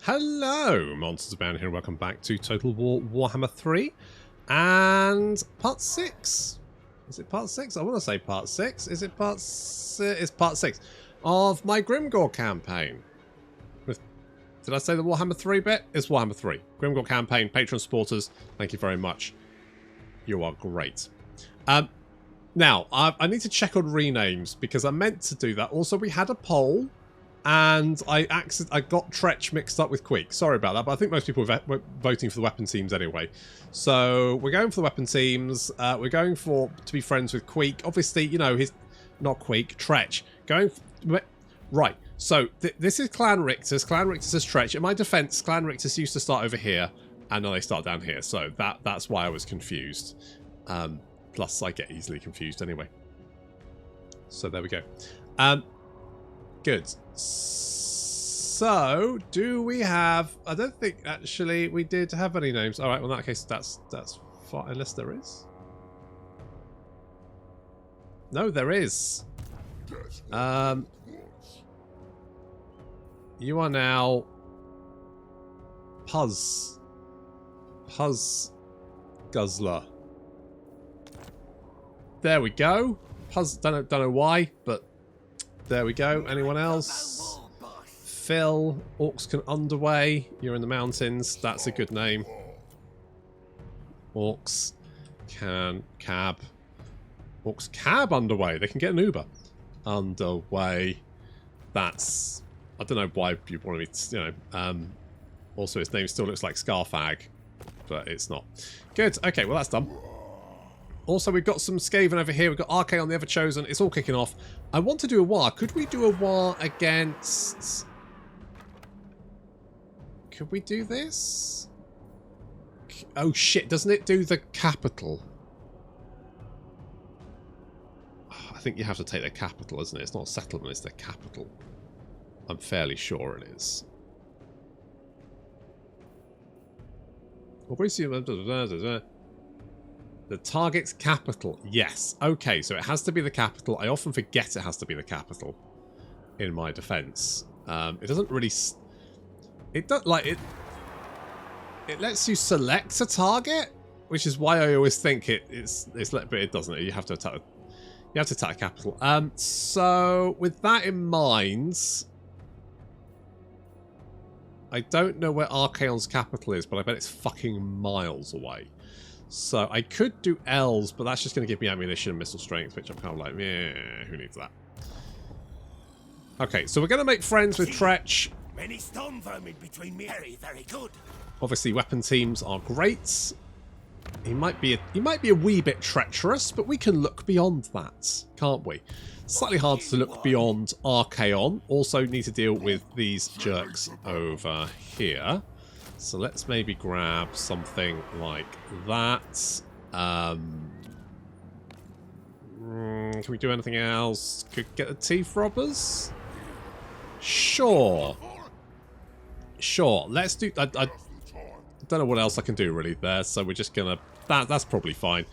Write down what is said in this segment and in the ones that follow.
Hello, Monsters Abound here, and welcome back to Total War Warhammer 3 and part 6. Is it part 6? I want to say part 6. Is it part 6? It's part 6 of my Grimgor campaign. Did I say the Warhammer 3 bit? It's Warhammer 3. Grimgor campaign, Patreon supporters, thank you very much. You are great. Now, I need to check on renames because I meant to do that. Also, we had a poll. And I got Tretch mixed up with Queek. Sorry about that, but I think most people were voting for the weapon teams anyway. So we're going for the weapon teams. We're going to be friends with Queek. Obviously, you know, he's not Queek, Tretch. Right. So this is Clan Rictus. Clan Rictus is Tretch. In my defense, Clan Rictus used to start over here, and now they start down here. So that's why I was confused. Plus, I get easily confused anyway. So there we go. Good. So, do we have... I don't think, actually, we did have any names. Alright, well, in that case, that's fine, unless there is. No, there is. You are now... Puz Guzzler. There we go. Puz, don't know why, but... There we go. Anyone else? Phil. Orcs can underway. You're in the mountains. That's a good name. Orcs can cab. Orcs cab underway. They can get an Uber. Underway. That's... I don't know why you want me to... You know. Also, his name still looks like Scarfag. But it's not. Good. Okay, well, that's done. Also, we've got some Skaven over here. We've got Archaon, the Ever-Chosen. It's all kicking off. I want to do a war. Could we do a war against... Could we do this? Oh, shit. Doesn't it do the capital? I think you have to take their capital, isn't it? It's not a settlement, it's their capital. I'm fairly sure it is. The target's capital. Yes. Okay, so it has to be the capital. I often forget it has to be the capital in my defense. It doesn't really... It does, like, it lets you select a target, which is why I always think it's but it doesn't. You have to attack a capital. So with that in mind, I don't know where Archaon's capital is, but I bet it's fucking miles away. So I could do L's, but that's just going to give me ammunition and missile strength, which I'm kind of like, yeah, who needs that? Okay, so we're going to make friends with Tretch. Many stone vermin between me. Very, very good. Obviously, weapon teams are great. He might be a wee bit treacherous, but we can look beyond that, can't we? Slightly hard to look beyond Archaon. Also need to deal with these jerks over here. So let's maybe grab something like that. Can we do anything else? Could get the teeth robbers? Sure. Sure. Let's do... I don't know what else I can do really there, so we're just gonna... That's probably fine.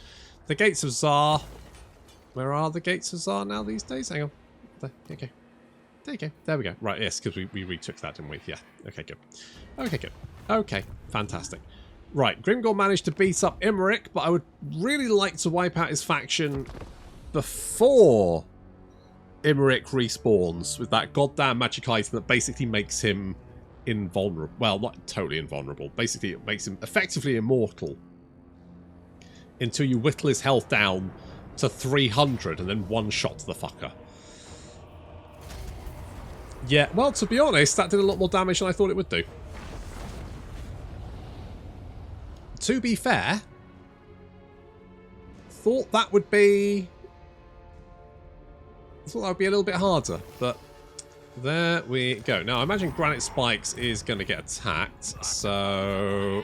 The Gates of Tsar. Where are the Gates of Tsar now these days? Hang on. There you go. There you go. There we go. Right, yes, because we retook that, didn't we? Yeah. Okay, good. Okay, good. Okay, fantastic. Right, Grimgor managed to beat up Imrik, but I would really like to wipe out his faction before Imrik respawns with that goddamn magic item that basically makes him invulnerable. Well, not totally invulnerable. Basically, it makes him effectively immortal until you whittle his health down to 300 and then one-shot the fucker. Yeah, well, to be honest, that did a lot more damage than I thought it would do. To be fair, thought that would be... I thought that would be a little bit harder, but there we go. Now, I imagine Granite Spikes is going to get attacked, so...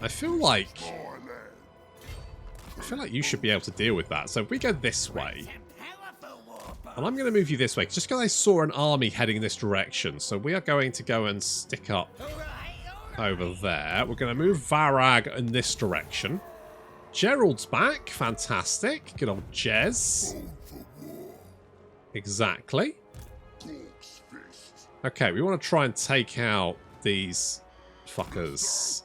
I feel like you should be able to deal with that. So if we go this way... And I'm going to move you this way, just because I saw an army heading in this direction. So we are going to go and stick up over there. We're going to move Varag in this direction. Gerald's back. Fantastic. Good old Jez. Exactly. Okay, we want to try and take out these fuckers.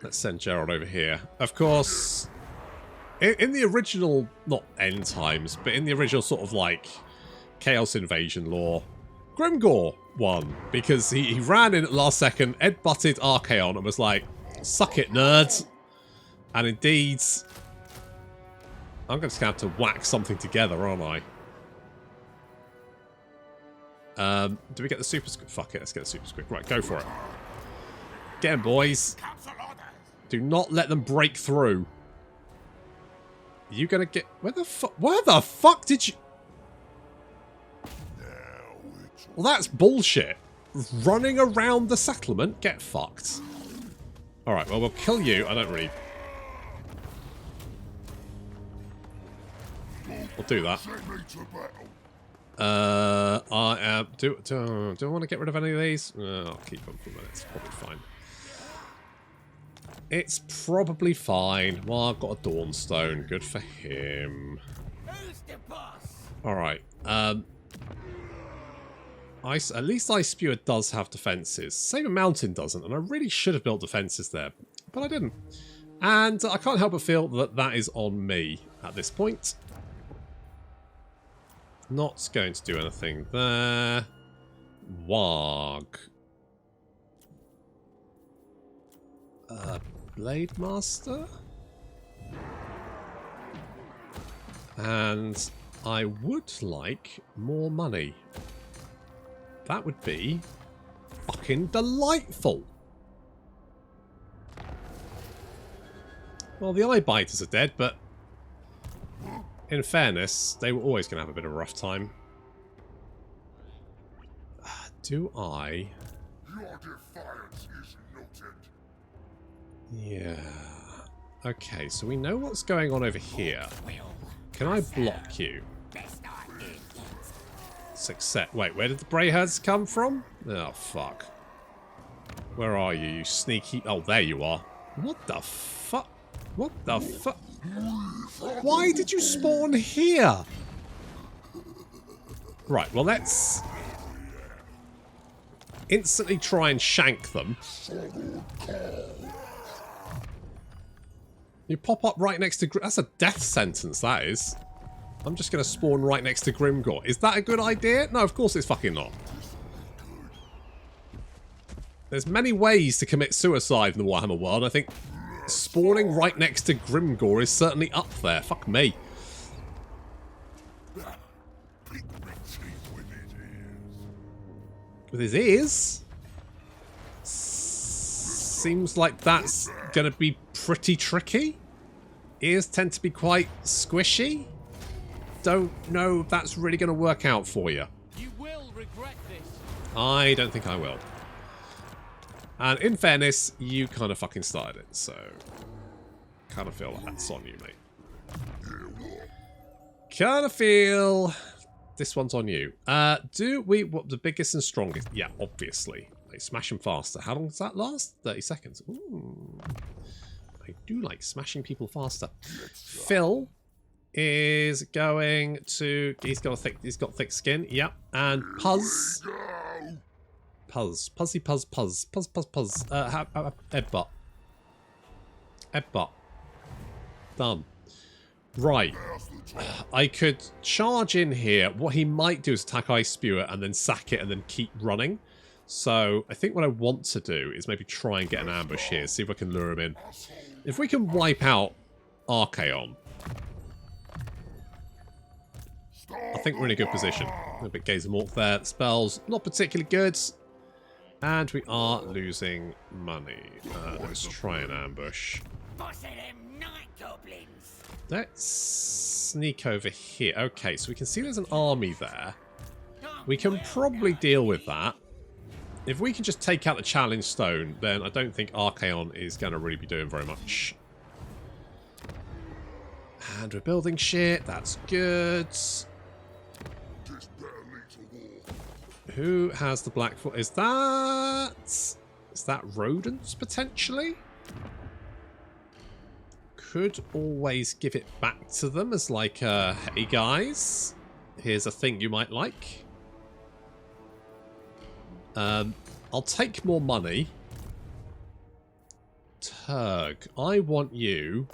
Let's send Gerald over here. Of course, in the original, not end times, but in the original sort of like Chaos Invasion lore, Grimgor won because he ran in at the last second, Ed-butted Archaon and was like, suck it, nerds. And indeed, I'm just going to have to whack something together, aren't I? Do we get the super squid? Fuck it, let's get the super squid. Right, go for it. Get him, boys. Do not let them break through. You gonna get... Where the fuck did you... Well, that's bullshit. Running around the settlement? Get fucked. Alright, well, we'll kill you. I don't really... We'll do that. Do I want to get rid of any of these? I'll keep them for a minute. It's probably fine. It's probably fine. Well, I've got a Dawnstone. Good for him. Alright. At least Ice Spewer does have defences. Saber Mountain doesn't, and I really should have built defences there, but I didn't. And I can't help but feel that that is on me at this point. Not going to do anything there. Warg. Blade Master? And I would like more money. That would be fucking delightful. Well, the Eye Biters are dead, but in fairness, they were always going to have a bit of a rough time. Do I... Your defiance is noted. Yeah. Okay, so we know what's going on over here. Can I block you? Success. Wait, where did the Brayherds come from? Oh, fuck. Where are you, you sneaky... Oh, there you are. What the fuck? What the fuck? Why did you spawn here? Right, well, let's instantly try and shank them. You pop up right next to... That's a death sentence, that is. I'm just going to spawn right next to Grimgor. Is that a good idea? No, of course it's fucking not. There's many ways to commit suicide in the Warhammer world. I think spawning right next to Grimgor is certainly up there. Fuck me. With his ears? Seems like that's going to be pretty tricky. Ears tend to be quite squishy. Don't know if that's really going to work out for you. You will regret this. I don't think I will. And in fairness, you kind of fucking started it, so kind of feel like that's on you, mate. Kind of feel this one's on you. Do we... What, the biggest and strongest? Yeah, obviously. Like, smash them faster. How long does that last? 30 seconds. Ooh. I do like smashing people faster. Phil is going to... He's got thick skin. Yep. And Puzz. Puzzy Puzz. Edbot. Done. Right. I could charge in here. What he might do is attack Ice Spewer and then sack it and then keep running. So I think what I want to do is maybe try and get an ambush here. See if I can lure him in. If we can wipe out Archaon, I think we're in a good position. A bit Gaze of Morph there. Spells not particularly good. And we are losing money. Let's try an ambush. Let's sneak over here. Okay, so we can see there's an army there. We can probably deal with that. If we can just take out the challenge stone, then I don't think Archaon is going to really be doing very much. And we're building shit. That's good. Who has the black foot? Is that rodents potentially? could always give it back to them as like, hey guys, here's a thing you might like. I'll take more money. Turg, I want you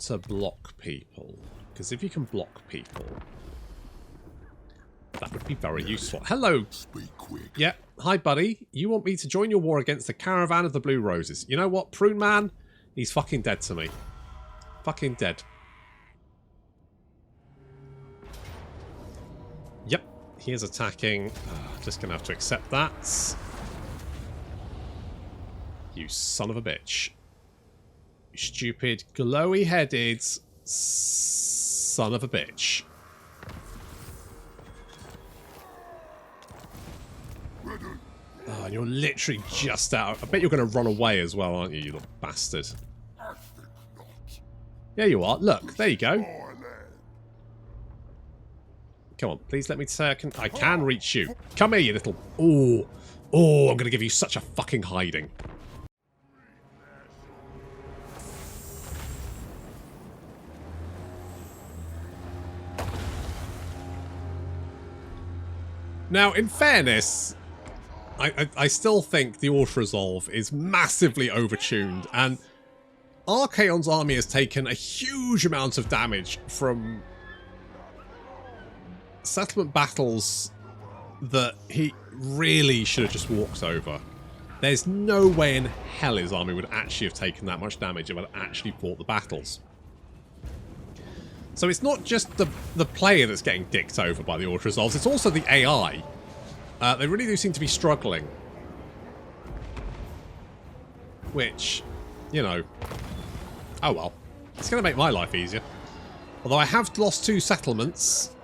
to block people. Because if you can block people, that would be very useful. Hello. Speak quick. Yeah. Hi, buddy. You want me to join your war against the Caravan of the Blue Roses. You know what, Prune Man? He's fucking dead to me. Fucking dead. Yep. He is attacking. Just going to have to accept that. You son of a bitch. You stupid, glowy-headed son of a bitch. Oh, and you're literally just out. I bet you're going to run away as well, aren't you, you little bastard? I think not. Yeah, you are. Look, there you go. My land. Come on, please let me say I can reach you. Come here, you little... Oh, I'm going to give you such a fucking hiding. Now, in fairness, I still think the auto-resolve is massively overtuned, and Archaon's army has taken a huge amount of damage from settlement battles that he really should have just walked over. There's no way in hell his army would actually have taken that much damage if it had actually fought the battles. So it's not just the player that's getting dicked over by the auto-resolves, it's also the AI. They really do seem to be struggling. Which, you know... Oh well. It's going to make my life easier. Although I have lost 2 settlements.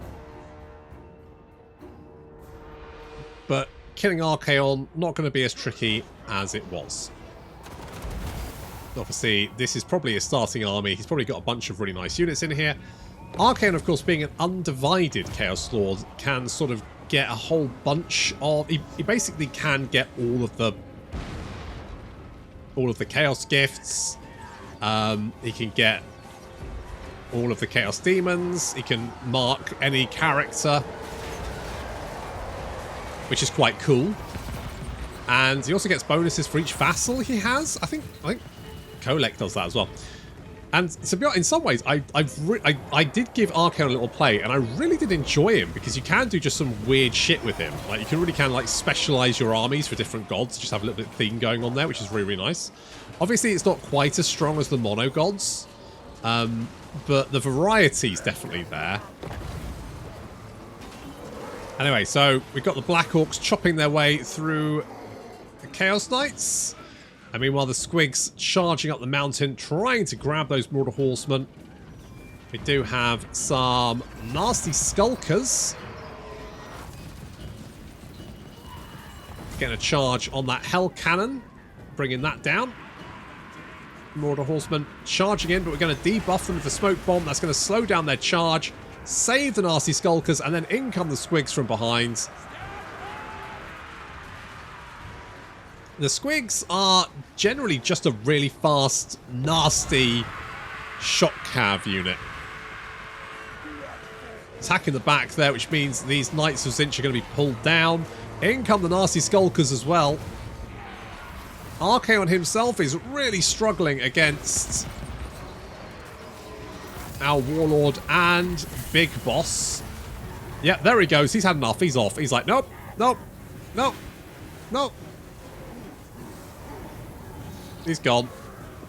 But killing Archaon, not going to be as tricky as it was. Obviously, this is probably a starting army. He's probably got a bunch of really nice units in here. Archaon, of course, being an undivided Chaos Lord, can sort of get a whole bunch of... He basically can get all of the Chaos Gifts. He can get all of the Chaos Demons. He can mark any character, which is quite cool. And he also gets bonuses for each vassal he has. I think Kolek does that as well. And to be honest, in some ways, I did give Archaon a little play, and I really did enjoy him, because you can do just some weird shit with him. Like, you can really like specialize your armies for different gods, just have a little bit of theme going on there, which is really, really nice. Obviously, it's not quite as strong as the mono gods, but the variety is definitely there. Anyway, so we've got the Black Orcs chopping their way through the Chaos Knights. And meanwhile, the Squigs charging up the mountain, trying to grab those Mortal Horsemen. We do have some nasty Skulkers. Getting a charge on that Hell Cannon, bringing that down. Mortal Horsemen charging in, but we're going to debuff them with the Smoke Bomb. That's going to slow down their charge, save the nasty Skulkers, and then in come the Squigs from behind. The Squigs are generally just a really fast, nasty shock cav unit. Attacking the back there, which means these Knights of Zinch are going to be pulled down. In come the nasty Skulkers as well. Archaon himself is really struggling against our Warlord and Big Boss. Yeah, there he goes. He's had enough. He's off. He's like, nope, nope, nope, nope. He's gone.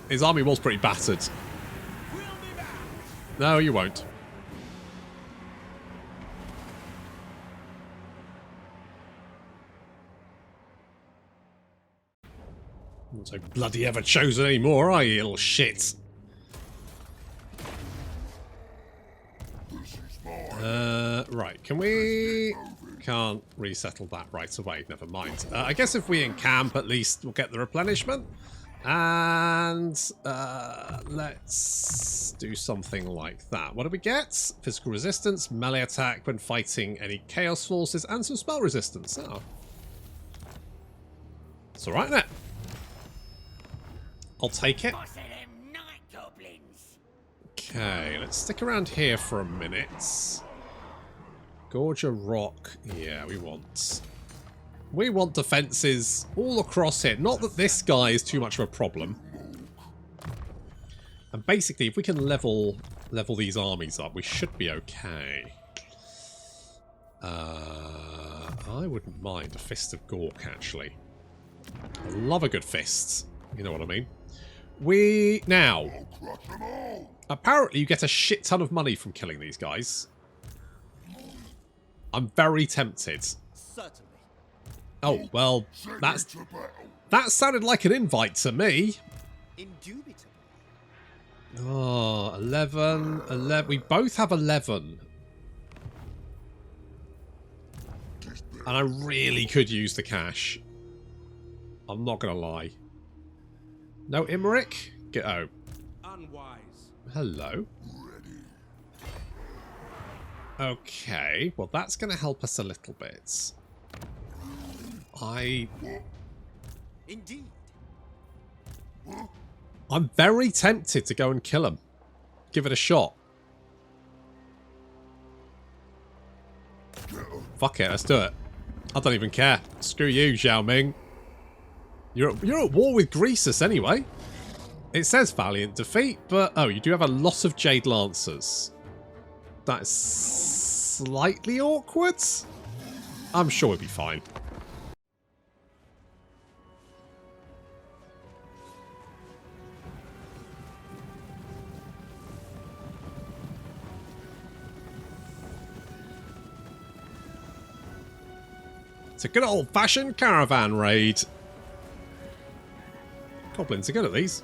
His army was pretty battered. No, you won't. Not so bloody ever chosen anymore, are you, little shit? Right, can we... Can't resettle that right away, never mind. I guess if we encamp, at least we'll get the replenishment. And let's do something like that. What do we get? Physical resistance, melee attack when fighting any chaos forces, and some spell resistance. Oh. It's alright, isn't it? I'll take it. Boss of them night goblins. Okay, let's stick around here for a minute. Gorge a rock. Yeah, we want defences all across here. Not that this guy is too much of a problem. And basically, if we can level these armies up, we should be okay. I wouldn't mind a Fist of Gork, actually. I love a good fist. You know what I mean? Now, apparently you get a shit ton of money from killing these guys. I'm very tempted. Certainly. Oh, well, that sounded like an invite to me. Indubitably. Oh, 11. We both have 11. And I really could use the cash. I'm not going to lie. No Imrik? Oh. Unwise. Hello. Okay, well that's going to help us a little bit. Indeed. I'm very tempted to go and kill him. Give it a shot. Fuck it, let's do it. I don't even care. Screw you, Zhao Ming. You're at war with Greasus anyway. It says valiant defeat, but oh, you do have a lot of Jade Lancers. That's slightly awkward. I'm sure we'll be fine. It's a good old-fashioned caravan raid. Goblins are good at these.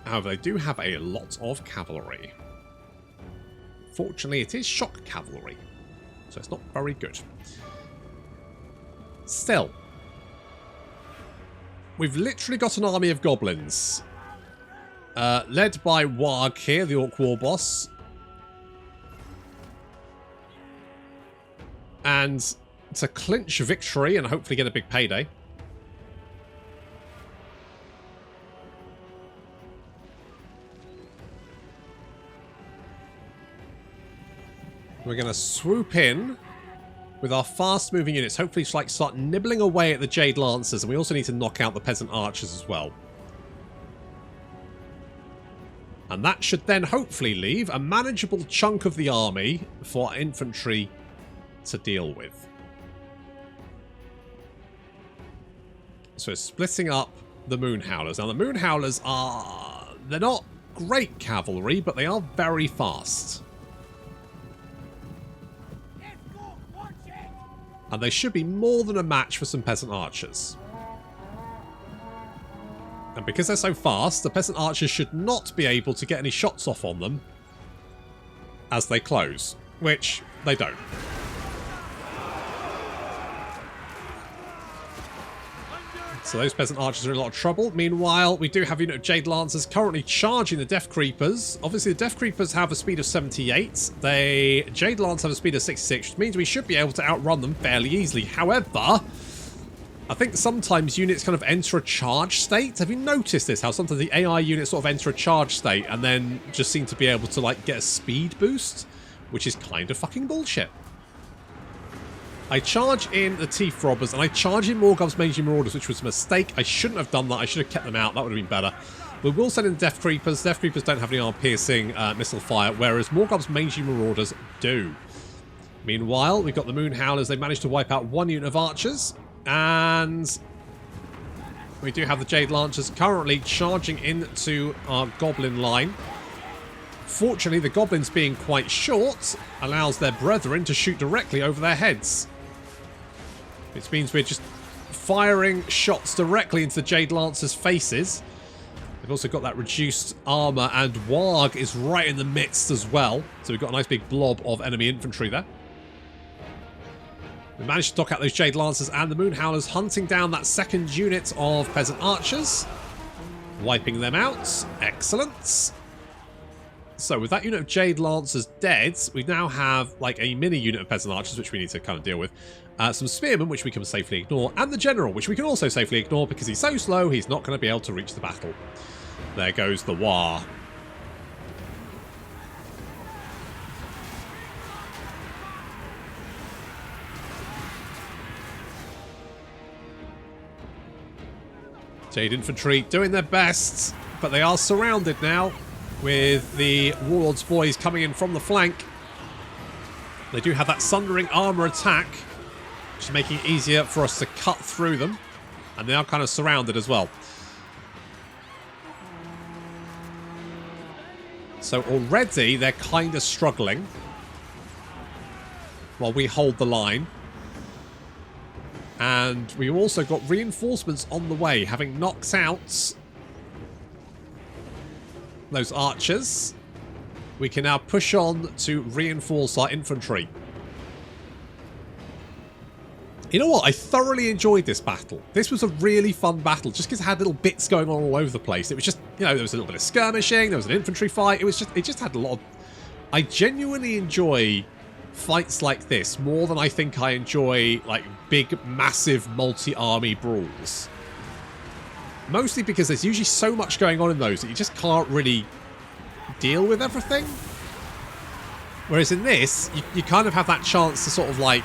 However, they do have a lot of cavalry. Fortunately, it is shock cavalry, so it's not very good. Still, we've literally got an army of goblins. Led by Warg here, the Orc War boss. And to clinch victory and hopefully get a big payday, we're going to swoop in with our fast-moving units. Hopefully just, like, start nibbling away at the Jade Lancers. And we also need to knock out the Peasant Archers as well. And that should then hopefully leave a manageable chunk of the army for infantry to deal with. So splitting up the Moon Howlers. Now the Moon Howlers they're not great cavalry, but they are very fast. And they should be more than a match for some Peasant Archers. And because they're so fast, the Peasant Archers should not be able to get any shots off on them as they close, which they don't. So those Peasant Archers are in a lot of trouble. Meanwhile, we do have a unit of Jade Lancers currently charging the Death Creepers. Obviously, the Death Creepers have a speed of 78. Jade Lancers have a speed of 66, which means we should be able to outrun them fairly easily. However, I think sometimes units kind of enter a charge state. Have you noticed this? How sometimes the AI units sort of enter a charge state and then just seem to be able to, like, get a speed boost, which is kind of fucking bullshit. I charge in the Teeth Robbers, and I charge in Morgoth's Mangy Marauders, which was a mistake. I shouldn't have done that. I should have kept them out. That would have been better. We will send in the Death Creepers. Death Creepers don't have any arm-piercing missile fire, whereas Morgoth's Mangy Marauders do. Meanwhile, we've got the Moon Howlers. They managed to wipe out one unit of archers, and we do have the Jade Lancers currently charging into our Goblin line. Fortunately, the Goblins being quite short allows their brethren to shoot directly over their heads. Which means we're just firing shots directly into the Jade Lancers' faces. They've also got that reduced armor, and Warg is right in the midst as well. So we've got a nice big blob of enemy infantry there. We managed to knock out those Jade Lancers and the Moon Howlers, hunting down that second unit of Peasant Archers. Wiping them out. Excellent. So with that unit of Jade Lancers dead, we now have like a mini unit of Peasant Archers, which we need to kind of deal with. Some Spearmen, which we can safely ignore, and the General, which we can also safely ignore because he's so slow he's not going to be able to reach the battle. There goes the War. Jade Infantry doing their best, but they are surrounded now with the Warlord's boys coming in from the flank. They do have that Sundering Armour attack, which is making it easier for us to cut through them. And they are kind of surrounded as well. So already they're kind of struggling while we hold the line. And we've also got reinforcements on the way, having knocked out those archers. We can now push on to reinforce our infantry. You know what? I thoroughly enjoyed this battle. This was a really fun battle, just because it had little bits going on all over the place. It was just, you know, there was a little bit of skirmishing, there was an infantry fight. It just had a lot of... I genuinely enjoy fights like this more than I think I enjoy, like, big, massive, multi-army brawls. Mostly because there's usually so much going on in those that you just can't really deal with everything. Whereas in this, you kind of have that chance to sort of, like,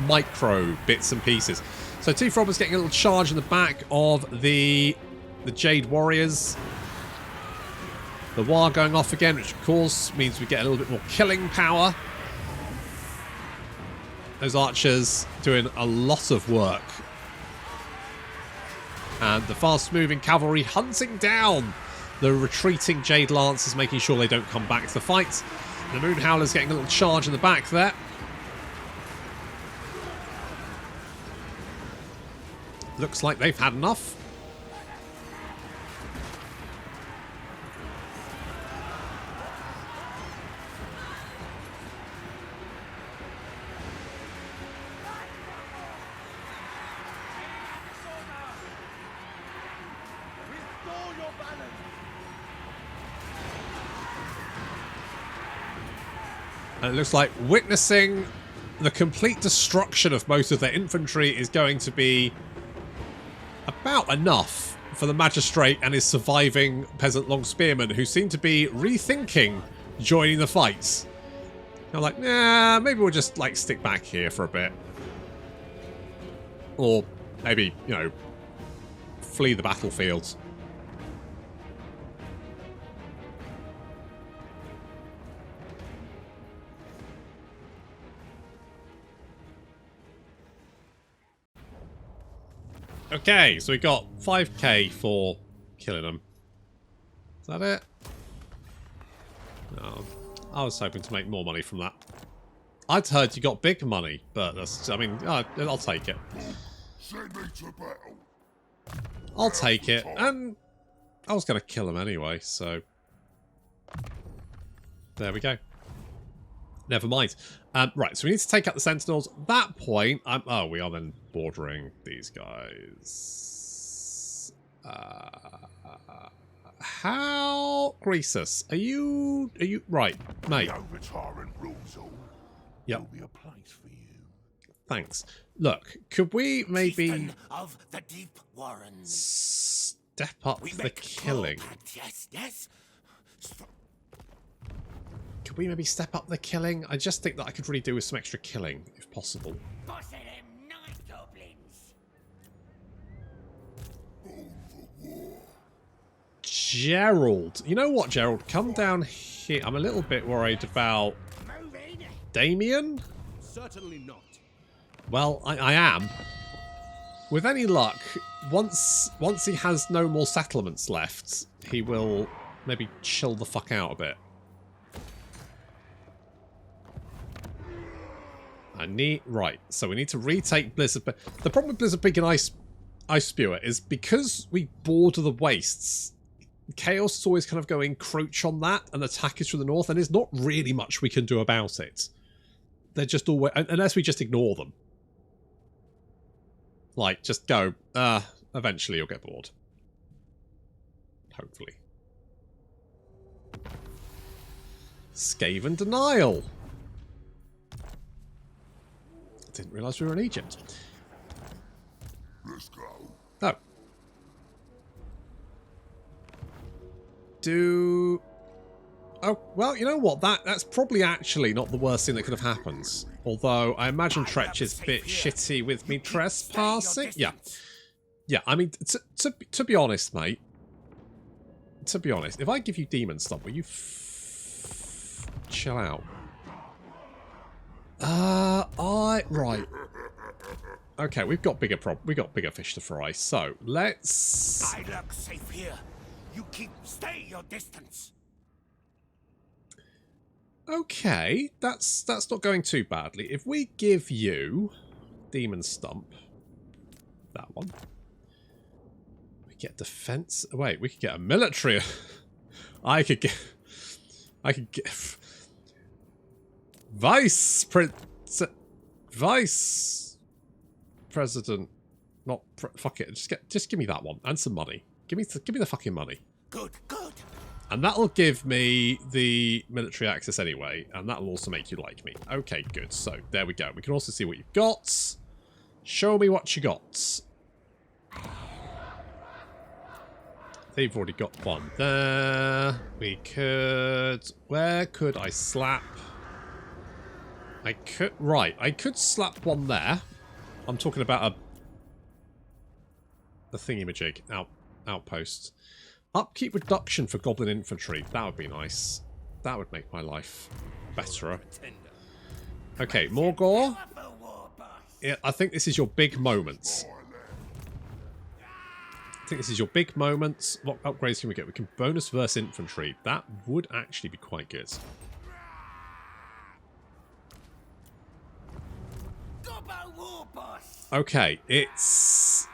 micro bits and pieces. So Two Frobber's getting a little charge in the back of the Jade Warriors. The War going off again, which of course means we get a little bit more killing power. Those archers doing a lot of work. And the fast-moving cavalry hunting down the retreating Jade Lancers, making sure they don't come back to the fight. The Moon Howler's getting a little charge in the back there. Looks like they've had enough. And it looks like witnessing the complete destruction of most of their infantry is going to be about enough for the Magistrate and his surviving peasant long spearmen, who seem to be rethinking joining the fights. They're like, nah, maybe we'll just like stick back here for a bit. Or maybe, you know, flee the battlefield. Okay, so we got 5k for killing them. Is that it? No, I was hoping to make more money from that. I'd heard you got big money, but that's, I mean, I'll take it. Send me to battle. I'll take it, and I was going to kill him anyway, so there we go. Never mind. Right, so we need to take out the Sentinels. At that point, oh, we are then bordering these guys. How... Greasus, are you... Right, mate. Yep. There'll be a place for you. Thanks. Look, could we maybe... Chieftain of the Deep Warrens. Step up the killing? Yes, yes. Could we maybe step up the killing? I just think that I could really do with some extra killing, if possible. Boss of them night goblins. Gerald. You know what, Gerald? Come down here. I'm a little bit worried about Damien. Certainly not. Well, I am. With any luck, once he has no more settlements left, he will maybe chill the fuck out a bit. Right, so we need to retake Blizzard. But the problem with Blizzard Peak and Ice Spewer is because we border the wastes, Chaos is always kind of going crouch on that, and attack is from the north, and there's not really much we can do about it. They're just always, unless we just ignore them. Like, just go, eventually you'll get bored. Hopefully. Skaven Denial. Didn't realise we were in Egypt. Let's go. Oh. Oh, well, you know what? That's probably actually not the worst thing that could have happened. Although, I imagine Tretch is a bit shitty with me trespassing. Yeah. Yeah, I mean, to be honest, mate. To be honest, if I give you demon stomp, will you chill out? Right. Okay, we've got bigger fish to fry. So let's. I look safe here. You stay your distance. Okay, that's not going too badly. If we give you demon stomp, that one, we get defense. Wait, we could get a military. I could get vice president. Not fuck it. Just give me that one and some money. Give me the fucking money. Good. And that'll give me the military access anyway, and that'll also make you like me. Okay, good. So, there we go. We can also see what you've got. Show me what you got. They've already got one there. We could... Where could I slap? I could... Right, I could slap one there. I'm talking about a thingy-majig. Outpost. Upkeep reduction for goblin infantry. That would be nice. That would make my life better. Okay, more gore. Yeah, I think this is your big moment. What upgrades can we get? We can bonus verse infantry. That would actually be quite good. Okay, it's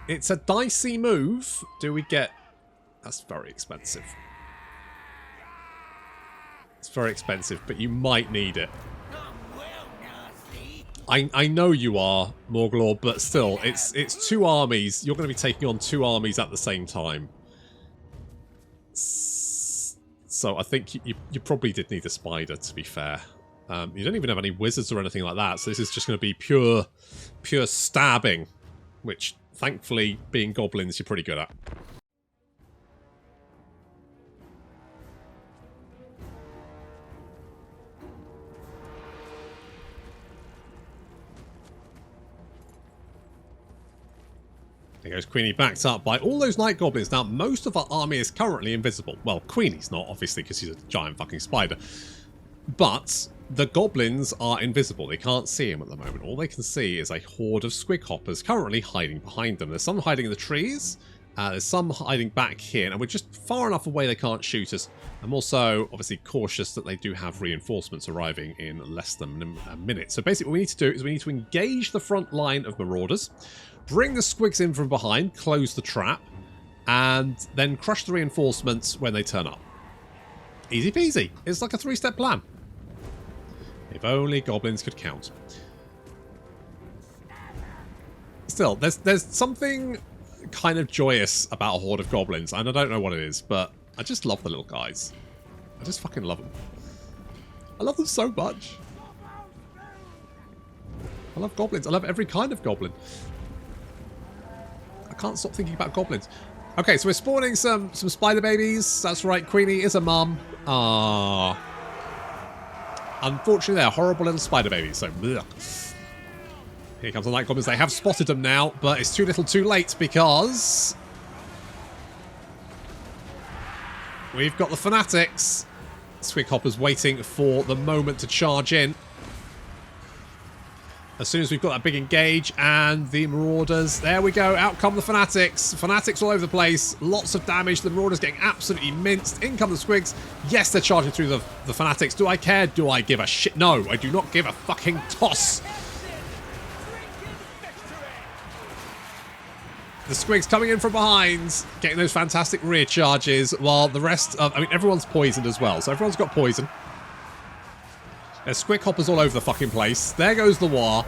a dicey move. Do we get... That's very expensive. It's very expensive, but you might need it. I know you are, Morglor, but still, it's two armies. You're going to be taking on two armies at the same time. So I think you probably did need a spider, to be fair. You don't even have any wizards or anything like that, so this is just going to be pure stabbing, which, thankfully, being goblins, you're pretty good at. There goes Queenie, backed up by all those night goblins. Now, most of our army is currently invisible. Well, Queenie's not, obviously, because she's a giant fucking spider. But the goblins are invisible. They can't see him at the moment. All they can see is a horde of squig hoppers currently hiding behind them. There's some hiding in the trees. There's some hiding back here. And we're just far enough away they can't shoot us. I'm also, obviously, cautious that they do have reinforcements arriving in less than a minute. So basically what we need to do is we need to engage the front line of marauders, bring the squigs in from behind, close the trap, and then crush the reinforcements when they turn up. Easy peasy. It's like a 3-step plan. If only goblins could count. Still, there's something kind of joyous about a horde of goblins, and I don't know what it is, but I just love the little guys. I just fucking love them. I love them so much. I love goblins. I love every kind of goblin. I can't stop thinking about goblins. Okay, so we're spawning some spider babies. That's right, Queenie is a mum. Ah. Unfortunately, they're horrible little spider babies, so blech. Here comes the night goblins. They have spotted them now, but it's too little too late because we've got the fanatics. Squig hoppers waiting for the moment to charge in. As soon as we've got that big engage and the marauders, there we go, out come the fanatics. Fanatics all over the place, lots of damage, the marauders getting absolutely minced. In come the squigs. Yes, they're charging through the fanatics. Do I care? Do I give a shit? No, I do not give a fucking toss. The squigs coming in from behind, getting those fantastic rear charges, while the rest of, I mean, everyone's poisoned as well, so everyone's got poison. There's squig hoppers all over the fucking place. There goes the war.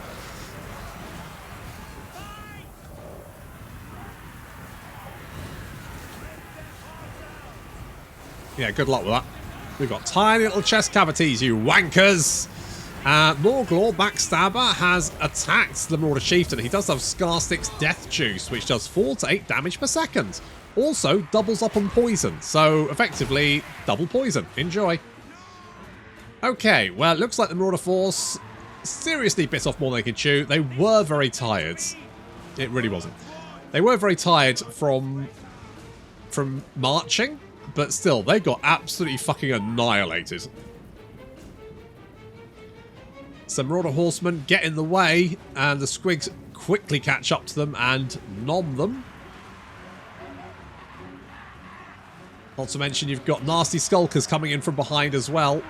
Yeah, good luck with that. We've got tiny little chest cavities, you wankers. Morglor, Backstabber, has attacked the Marauder Chieftain. He does have Scarstick's Death Juice, which does 4 to 8 damage per second. Also, doubles up on poison. So, effectively, double poison. Enjoy. Okay, well, it looks like the Marauder Force seriously bit off more than they could chew. They were very tired. It really wasn't. They were very tired from marching, but still, they got absolutely fucking annihilated. Some Marauder horsemen get in the way, and the squigs quickly catch up to them and nom them. Not to mention you've got nasty skulkers coming in from behind as well.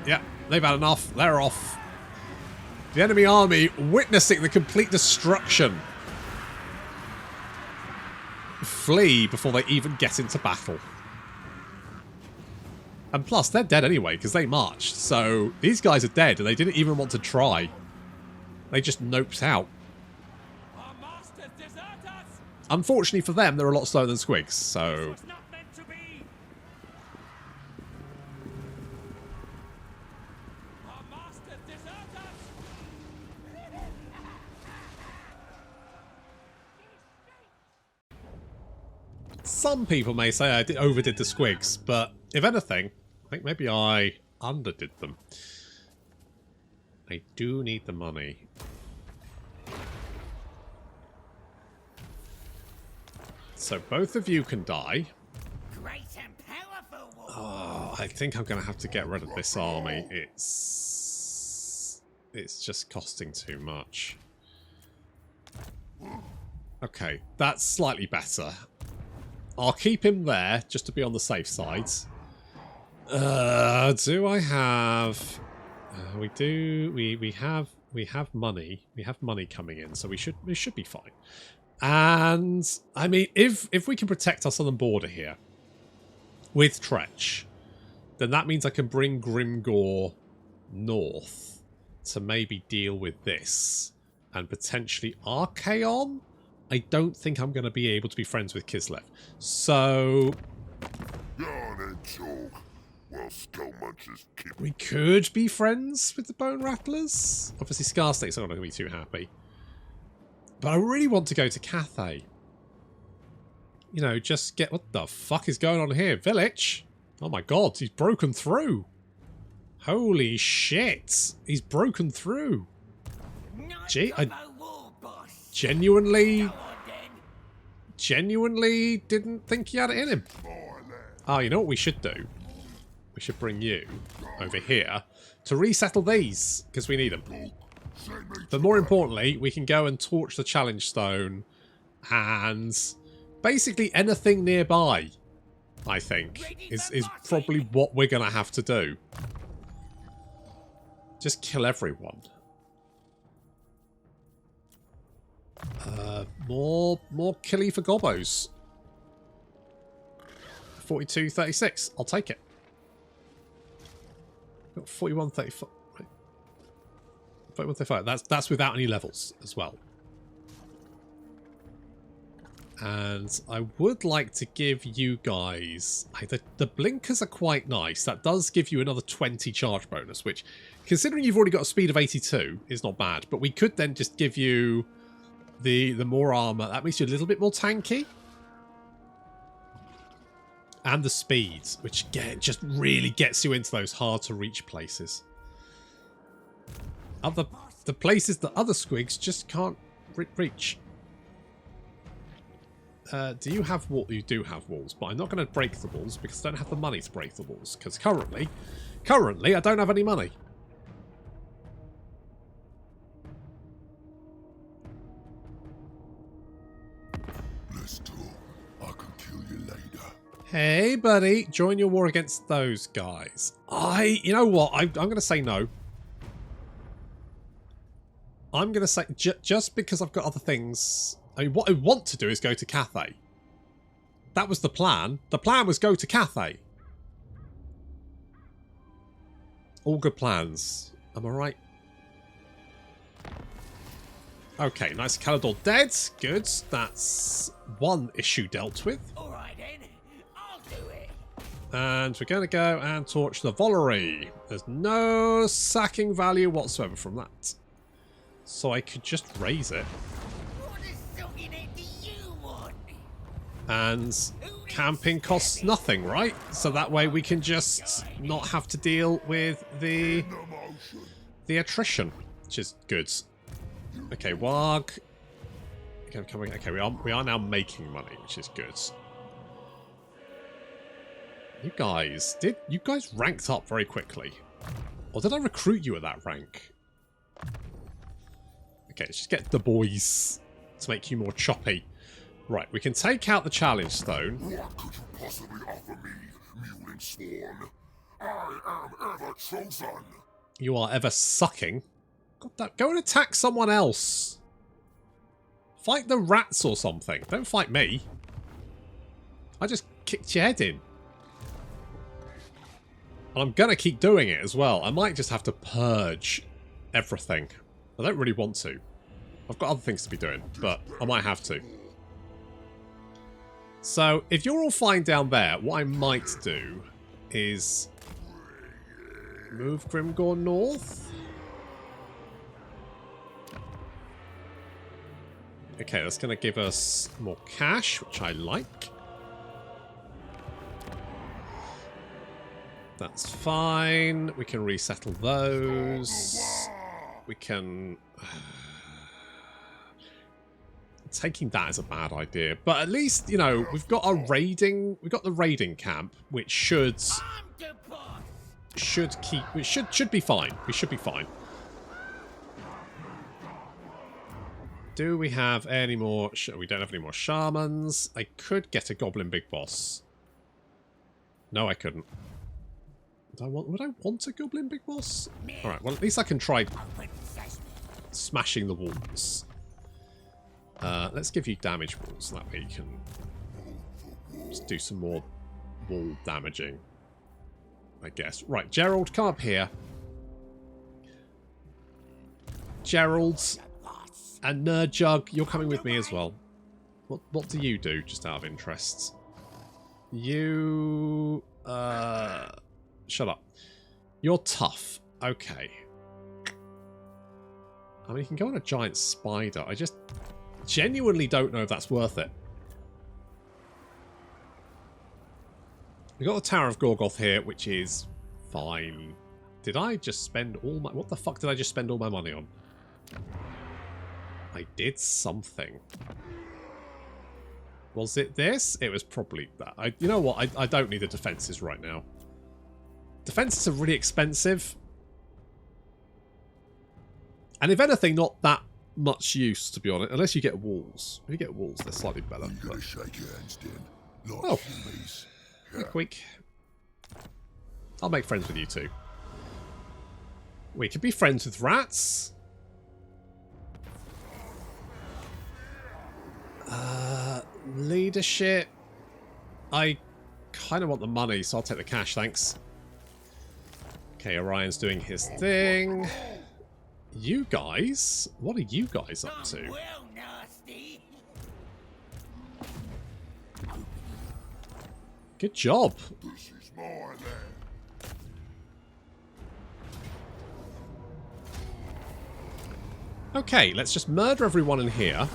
Yeah, they've had enough. They're off. The enemy army witnessing the complete destruction flee before they even get into battle. And plus, they're dead anyway because they marched. So these guys are dead and they didn't even want to try. They just noped out. Our masters desert us. Unfortunately for them, they're a lot slower than squigs, so... Was not meant to be. Our masters desert us. Some people may say I overdid the squigs, but if anything, I think maybe I underdid them. I do need the money. So both of you can die. Great and powerful. Oh, I think I'm going to have to get rid of this army. It's just costing too much. Okay, that's slightly better. I'll keep him there just to be on the safe side. Do I have? We do. We have money. We have money coming in, so we should be fine. And I mean, if we can protect our southern border here with Tretch, then that means I can bring Grimgor north to maybe deal with this and potentially Archaon. I don't think I'm going to be able to be friends with Kislev. So Yarn and talk. Well, skull munchers keep. we could be friends with the Bone Rattlers. Obviously, Scar State's not going to be too happy. But I really want to go to Cathay. You know, just get... What the fuck is going on here? Village? Oh my god, he's broken through. Holy shit. He's broken through. Gee, I genuinely didn't think he had it in him. Oh, you know what we should do? We should bring you over here to resettle these, because we need them. But more importantly, we can go and torch the challenge stone and basically anything nearby, I think, is probably what we're going to have to do. Just kill everyone. More killy for gobbos. 42-36. I'll take it. Got 41-35. 41-35. That's without any levels as well. And I would like to give you guys... The blinkers are quite nice. That does give you another 20 charge bonus, which, considering you've already got a speed of 82, is not bad. But we could then just give you the more armor. That makes you a little bit more tanky. And the speed, which again, just really gets you into those hard-to-reach places. The places that other squigs just can't reach. Do you have walls? You do have walls, but I'm not going to break the walls because I don't have the money to break the walls. Because currently, I don't have any money. Let's talk. I can kill you later. Hey, buddy, join your war against those guys. You know what? I'm going to say no. I'm going to say, just because I've got other things... I mean, what I want to do is go to Cathay. That was the plan. The plan was go to Cathay. All good plans. Am I right? Okay, nice. Calador dead. Good. That's one issue dealt with. All right then, I'll do it. And we're going to go and torch the Vollery. There's no sacking value whatsoever from that. So I could just raise it. What a sogging head do you want? And camping costs nothing, right? So that way we can just not have to deal with the attrition, which is good. Okay, Warg Okay, we are now making money, which is good. You guys ranked up very quickly. Or did I recruit you at that rank? Okay, let's just get the boys to make you more choppy. Right, we can take out the challenge stone. What could you possibly offer me, mewling sworn? I am ever chosen. You are ever sucking. God, go and attack someone else. Fight the rats or something. Don't fight me. I just kicked your head in. And I'm going to keep doing it as well. I might just have to purge everything. I don't really want to. I've got other things to be doing, but I might have to. So, if you're all fine down there, what I might do is move Grimgor north. Okay, that's going to give us more cash, which I like. That's fine. We can resettle those. We can... Taking that is a bad idea, but at least, you know, we've got the raiding camp, which should be fine. We should be fine. Do we have any more? We don't have any more shamans. I could get a goblin big boss. No, I couldn't. Would I want a goblin big boss? All right. Well, at least I can try smashing the walls. Let's give you damage walls, so that way you can just do some more wall damaging, I guess. Right, Gerald, come up here. Gerald and Nerdjug, you're coming with me as well. What do you do, just out of interest? You... shut up. You're tough. Okay. I mean, you can go on a giant spider. I just... genuinely don't know if that's worth it. We got the Tower of Gorgoth here, which is fine. Did I just spend all my... what the fuck did I just spend all my money on? I did something. Was it this? It was probably that. You know what? I don't need the defenses right now. Defenses are really expensive. And if anything, not that much use, to be honest, unless you get walls. If you get walls, they're slightly better. You gotta shake your hands, Den. Not oh, hummies. quick. I'll make friends with you too. We could be friends with rats. Leadership. I kind of want the money, so I'll take the cash, thanks. Okay, Orion's doing his thing. You guys? What are you guys up to? Good job. This is my land. Okay, let's just murder everyone in here.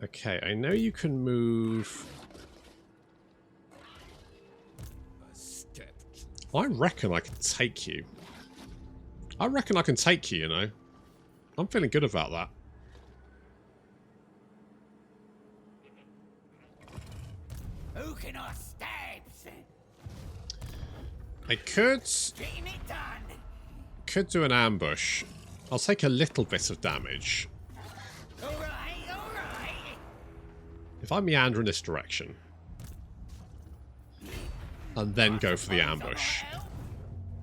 Okay, I know you can move. I reckon I can take you. I reckon I can take you, you know. I'm feeling good about that. Who can I stab? I could do an ambush. I'll take a little bit of damage. If I meander in this direction and then go for the ambush,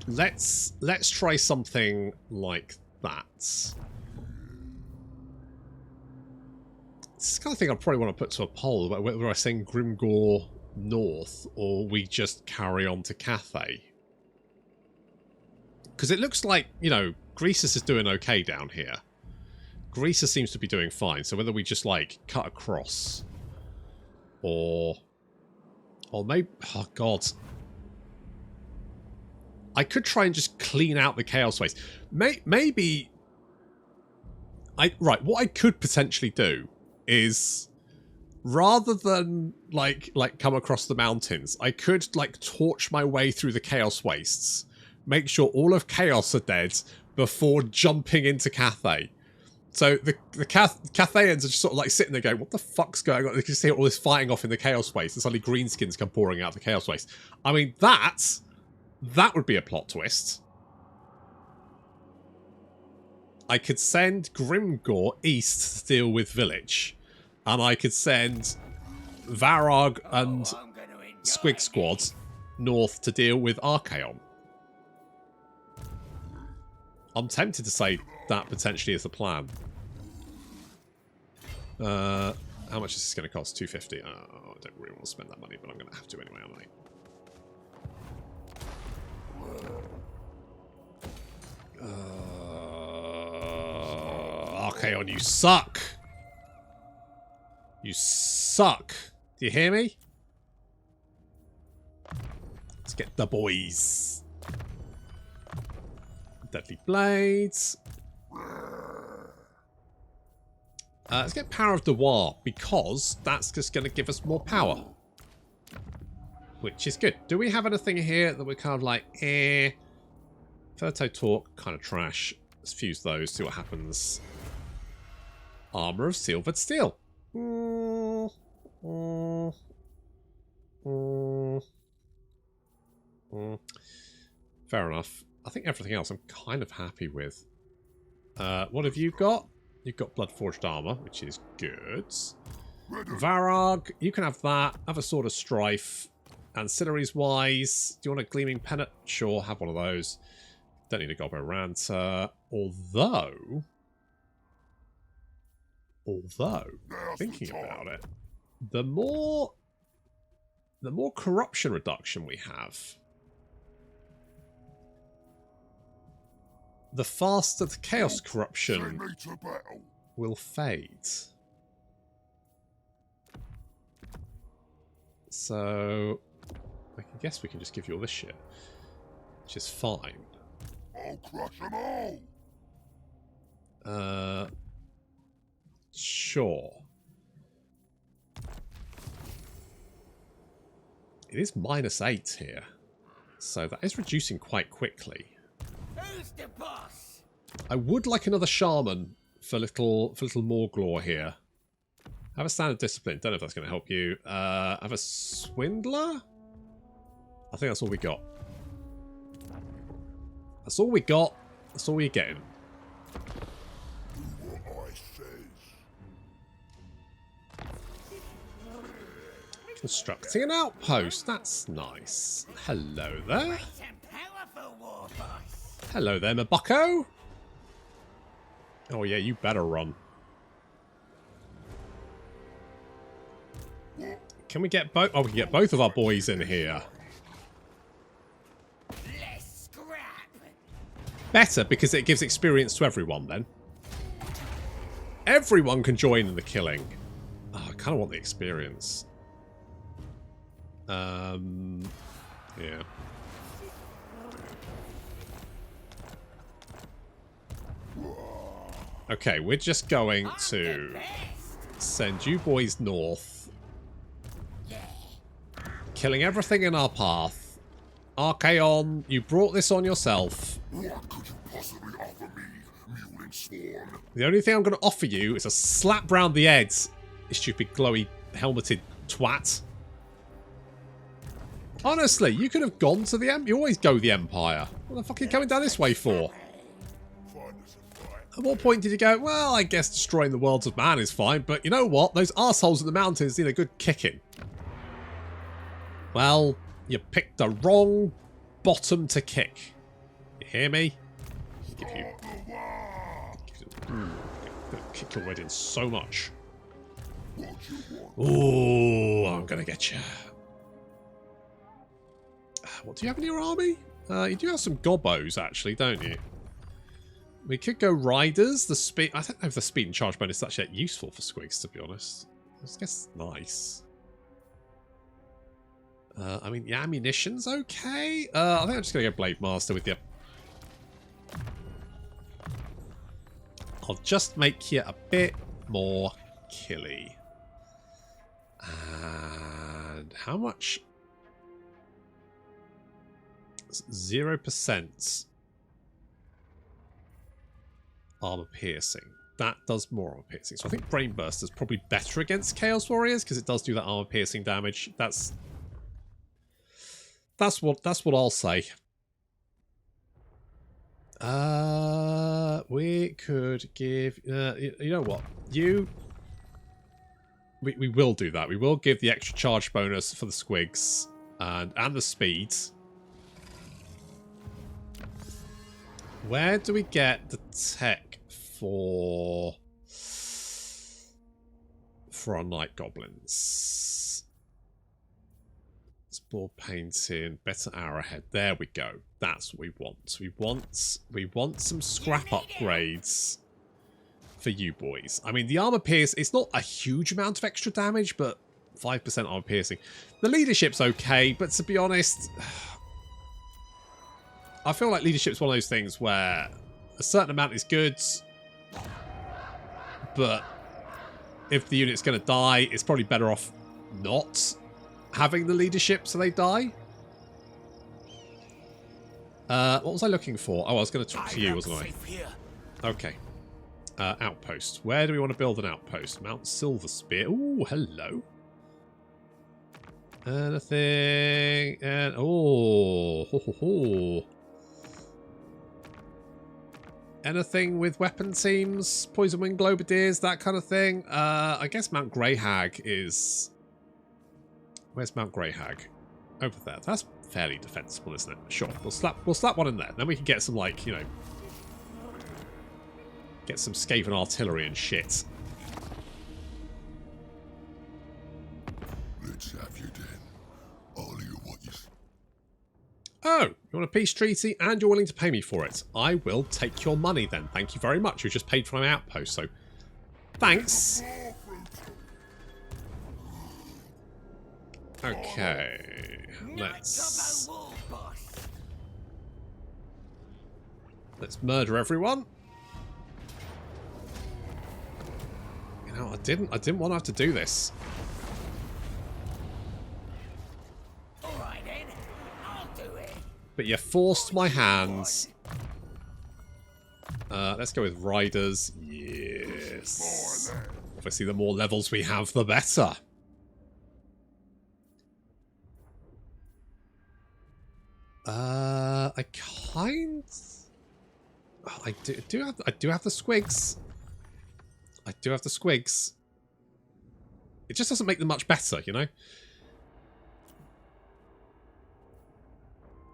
let's try something like that. This is the kind of thing I probably want to put to a poll about whether I send Grimgor north or we just carry on to Cathay. Because it looks like, you know, Greasus is doing okay down here. Greasus seems to be doing fine, so whether we just like cut across. Or maybe... oh, God. I could try and just clean out the Chaos Waste. Maybe... right, what I could potentially do is... rather than like come across the mountains, I could like torch my way through the Chaos Wastes, make sure all of Chaos are dead before jumping into Cathay. So the Cathayans are just sort of like sitting there going, what the fuck's going on? They can see all this fighting off in the Chaos Waste, and suddenly greenskins come pouring out of the Chaos Waste. I mean, that would be a plot twist. I could send Grimgor east to deal with Village. And I could send Varag and Squig Squad north to deal with Archaon. I'm tempted to say that potentially is the plan. How much is this going to cost? 250. Oh, I don't really want to spend that money, but I'm going to have to anyway, aren't I? Archaon, you suck! You suck. Do you hear me? Let's get the boys. Deadly Blades. Let's get Power of Dewar, because that's just going to give us more power. Which is good. Do we have anything here that we're kind of like, eh? Ferto Talk, kind of trash. Let's fuse those, see what happens. Armor of Silvered Steel. Fair enough. I think everything else I'm kind of happy with. What have you got? You've got Bloodforged Armor, which is good. Varag, you can have that. Have a Sword of Strife. Ancillaries wise, do you want a Gleaming Pennant? Sure, have one of those. Don't need a Gobbo Ranter. Although, thinking about it, the more corruption reduction we have, the faster the chaos corruption will fade. So I can guess we can just give you all this shit, which is fine. I'll crush them all. Sure. It is -8 here, so that is reducing quite quickly. Who's the boss? I would like another shaman for little Morglor here. Have a standard discipline. Don't know if that's going to help you. Have a swindler. I think that's all we got. That's all we got. That's all you're getting. Constructing an outpost. That's nice. Hello there. Hello there, my bucko. Oh yeah, you better run. Can we get both? Oh, we can get both of our boys in here. Better, because it gives experience to everyone then. Everyone can join in the killing. Oh, I kind of want the experience. Yeah. Okay, we're just going to send you boys north. Killing everything in our path. Archaon, you brought this on yourself. What could you possibly offer me, mewling sworn? The only thing I'm going to offer you is a slap round the head, you stupid glowy helmeted twat. Honestly, you could have gone to the Empire. You always go the Empire. What the fuck are you coming down this way for? At what point did you go, well, I guess destroying the worlds of man is fine, but you know what? Those arseholes in the mountains need a good kicking. Well, you picked the wrong bottom to kick. You hear me? I'm gonna kick your head in so much. Ooh, I'm gonna get you. What do you have in your army? You do have some gobbos, actually, don't you? We could go riders. The speed. I don't know if the speed and charge bonus is actually that useful for squigs, to be honest. I guess it's nice. I mean, the ammunition's okay. I think I'm just gonna go Blade Master with you. I'll just make you a bit more killy. And how much? 0% armor piercing. That does more armor piercing. So I think Brain Burst is probably better against Chaos Warriors because it does do that armor piercing damage. That's what I'll say. We could give you know what? We will do that. We will give the extra charge bonus for the squigs and the speed. Where do we get the tech for our night goblins? Spore painting, better arrowhead. There we go. That's what we want. We want some scrap upgrades for you boys. I mean, the armor pierce, it's not a huge amount of extra damage, but 5% armor piercing. The leadership's okay, but to be honest, I feel like leadership's one of those things where a certain amount is good, but if the unit's going to die, it's probably better off not having the leadership so they die. What was I looking for? Oh, I was going to talk to you, wasn't I? Okay. Outpost. Where do we want to build an outpost? Mount Silverspear. Ooh, hello. Anything? And oh, ho, ho, ho. Anything with weapon teams, poison wing globadiers, that kind of thing. I guess Mount Greyhag is. Where's Mount Greyhag? Over there. That's fairly defensible, isn't it? Sure, we'll slap one in there. Then we can get some, like, you know, get some Skaven artillery and shit. Let's have you then. All you what you. Oh, you want a peace treaty and you're willing to pay me for it. I will take your money then. Thank you very much. You just paid for my outpost, so thanks. Okay, let's murder everyone. You know, I didn't want to have to do this. But you forced my hands. Let's go with riders. Yes. Obviously, the more levels we have, the better. I do have the squigs. I do have the squigs. It just doesn't make them much better, you know.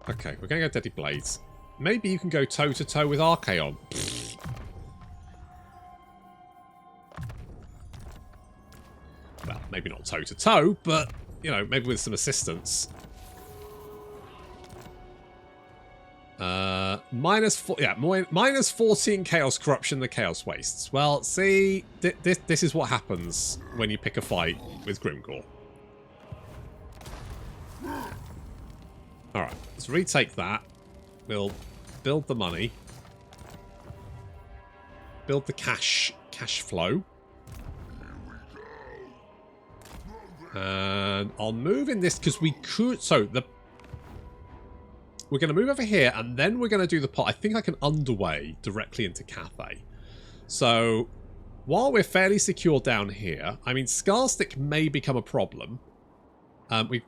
Okay, we're going to go Deadly Blades. Maybe you can go toe-to-toe with Archaon. Well, maybe not toe-to-toe, but, you know, maybe with some assistance. Minus 14 Chaos Corruption, the Chaos Wastes. Well, see, this is what happens when you pick a fight with Grimgor. Alright, let's retake that. We'll build the money. Build the cash flow. And I'll move in this because we could... So, we're going to move over here and then we're going to do the pot. I think I can underway directly into Cathay. So, while we're fairly secure down here, I mean, Scarstick may become a problem.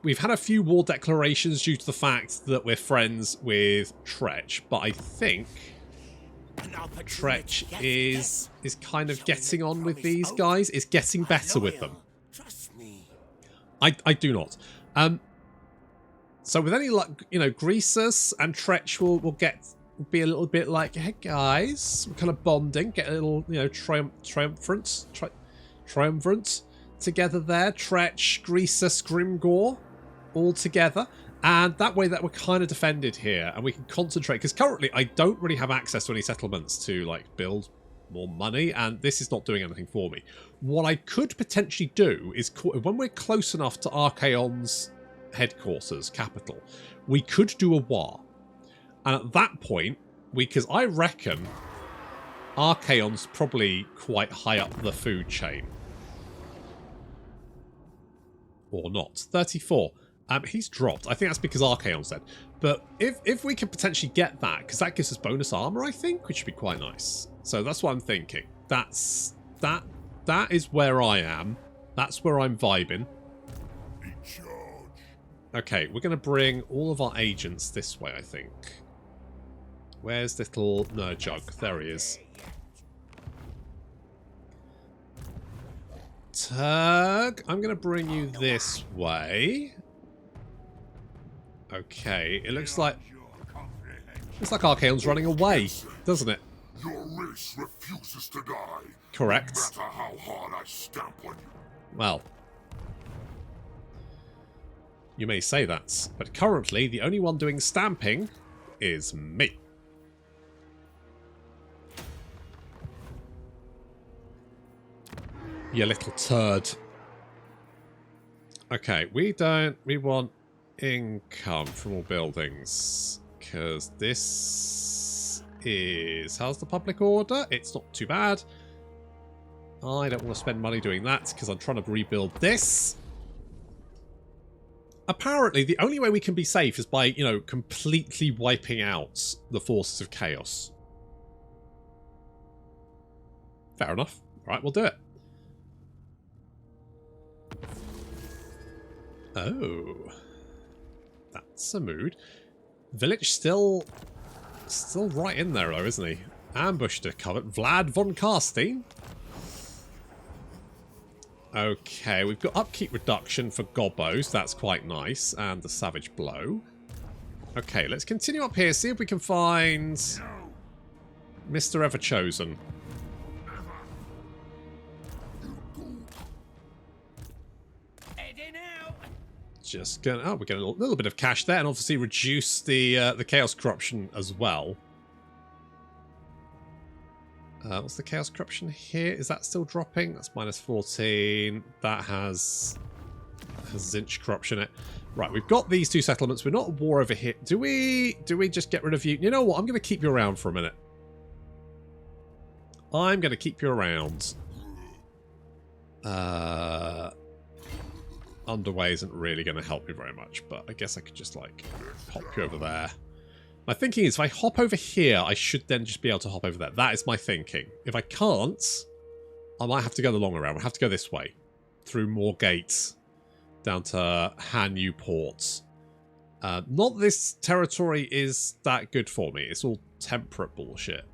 We've had a few war declarations due to the fact that we're friends with Tretch, but I think Tretch is kind of getting on with these guys, is getting better with them. I do not. So with any luck, you know, Greasus and Tretch will be a little bit like, hey guys, we're kind of bonding, get a little, you know, triumphant together there. Tretch, Greasus, Grimgor, all together. And that way that we're kind of defended here and we can concentrate. Because currently I don't really have access to any settlements to, like, build more money. And this is not doing anything for me. What I could potentially do is, when we're close enough to Archaon's headquarters, capital, we could do a war. And at that point, because I reckon Archaon's probably quite high up the food chain. Or not. 34. He's dropped. I think that's because Archaon's dead. But if we could potentially get that, because that gives us bonus armor, I think, which would be quite nice. So that's what I'm thinking. That is where I am. That's where I'm vibing. Okay, we're going to bring all of our agents this way, I think. Where's little Nerdjug? There he is. Turg, I'm going to bring you this way. Okay, it looks like Archaon's running away, doesn't it? Your race refuses to die. Correct. No matter how hard I stamp on you. Well, you may say that, but currently the only one doing stamping is me. You little turd. Okay, we want income from all buildings, because this is... How's the public order? It's not too bad. I don't want to spend money doing that, because I'm trying to rebuild this. Apparently, the only way we can be safe is by, you know, completely wiping out the forces of chaos. Fair enough. Right, we'll do it. Oh. That's a mood. Village still right in there, though, isn't he? Ambush to cover. Vlad von Karstein. Okay, we've got upkeep reduction for Gobos. That's quite nice. And the Savage Blow. Okay, let's continue up here. See if we can find Mr. Everchosen. Just gonna... Oh, we're getting a little bit of cash there, and obviously reduce the Chaos Corruption as well. What's the Chaos Corruption here? Is that still dropping? That's minus 14. That has Zinch Corruption in it. Right, we've got these two settlements. We're not at war over here. Do we just get rid of you? You know what? I'm going to keep you around for a minute. I'm going to keep you around. Underway isn't really going to help me very much, but I guess I could just, like, hop you over there. My thinking is if I hop over here, I should then just be able to hop over there. That is my thinking. If I can't, I might have to go the long way around. I'll have to go this way. Through more gates. Down to Hanyu Port. Not this territory is that good for me. It's all temperate bullshit.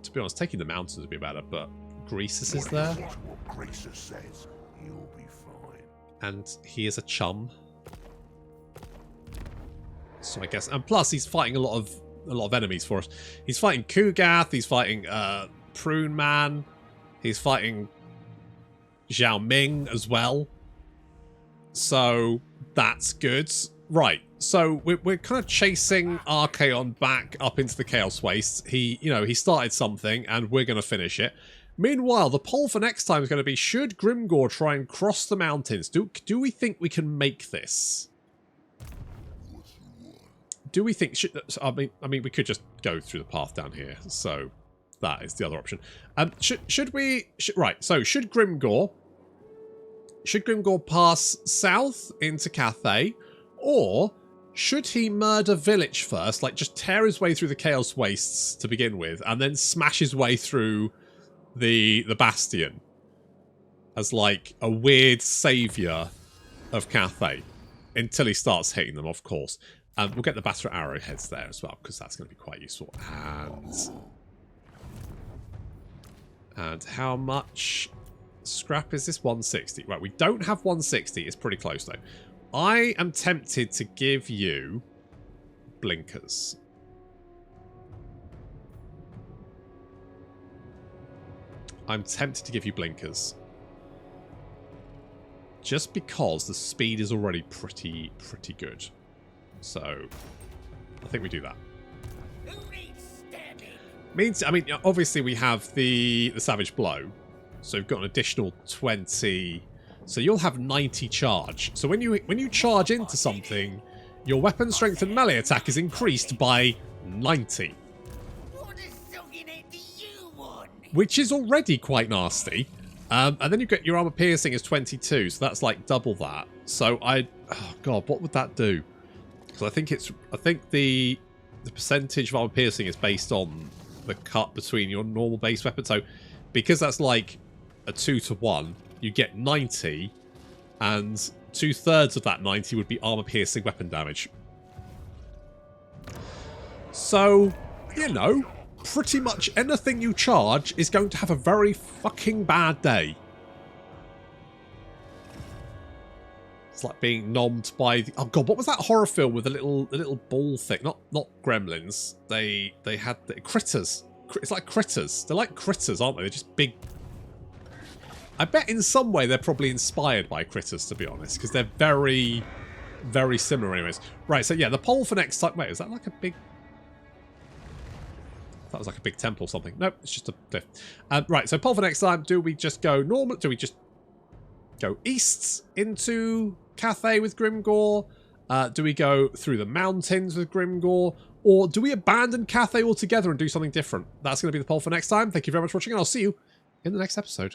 To be honest, taking the mountains would be better, but Greasus is there. What Greasus says, you'll be fine. And he is a chum. So I guess, and plus he's fighting a lot of enemies for us. He's fighting Kugath, he's fighting Prune Man, he's fighting Zhao Ming as well. So that's good. Right. So we're kind of chasing Archaon back up into the Chaos Wastes. He started something and we're going to finish it. Meanwhile, the poll for next time is going to be, should Grimgor try and cross the mountains? Do we think we can make this? Do we think... I mean, we could just go through the path down here. So that is the other option. Should we... right, so should Grimgor... Should Grimgor pass south into Cathay? Or should he murder Village first? Like, just tear his way through the Chaos Wastes to begin with, and then smash his way through the Bastion as, like, a weird saviour of Cathay. Until he starts hitting them, of course. We'll get the Batter Arrowheads there as well, because that's going to be quite useful. And how much scrap is this? 160. Right, we don't have 160. It's pretty close, though. I am tempted to give you blinkers. I'm tempted to give you blinkers. Just because the speed is already pretty good. So, I think we do that. Means, I mean, obviously we have the Savage Blow. So we've got an additional 20. So you'll have 90 charge. So when you charge into something, your weapon strength and melee attack is increased by 90. Which is already quite nasty. And then you get your armor piercing is 22, so that's like double that. So oh god, what would that do? Because I think the percentage of armor piercing is based on the cut between your normal base weapon. So because that's like a 2-to-1, you get 90, and 2/3 of that 90 would be armor piercing weapon damage. So, you know, pretty much anything you charge is going to have a very fucking bad day. It's like being nommed by the, oh god, what was that horror film with the little ball thing? Not gremlins. They had the critters. It's like critters. They're like critters, aren't they? They're just big. I bet in some way they're probably inspired by critters, to be honest, because they're very, very similar anyways. Right, so yeah, the poll for next time. Wait, is that like a big... That was like a big temple or something. Nope, it's just a diff. Right, so poll for next time. Do we just go normal? Do we just go east into Cathay with Grimgor? Do we go through the mountains with Grimgor? Or do we abandon Cathay altogether and do something different? That's going to be the poll for next time. Thank you very much for watching, and I'll see you in the next episode.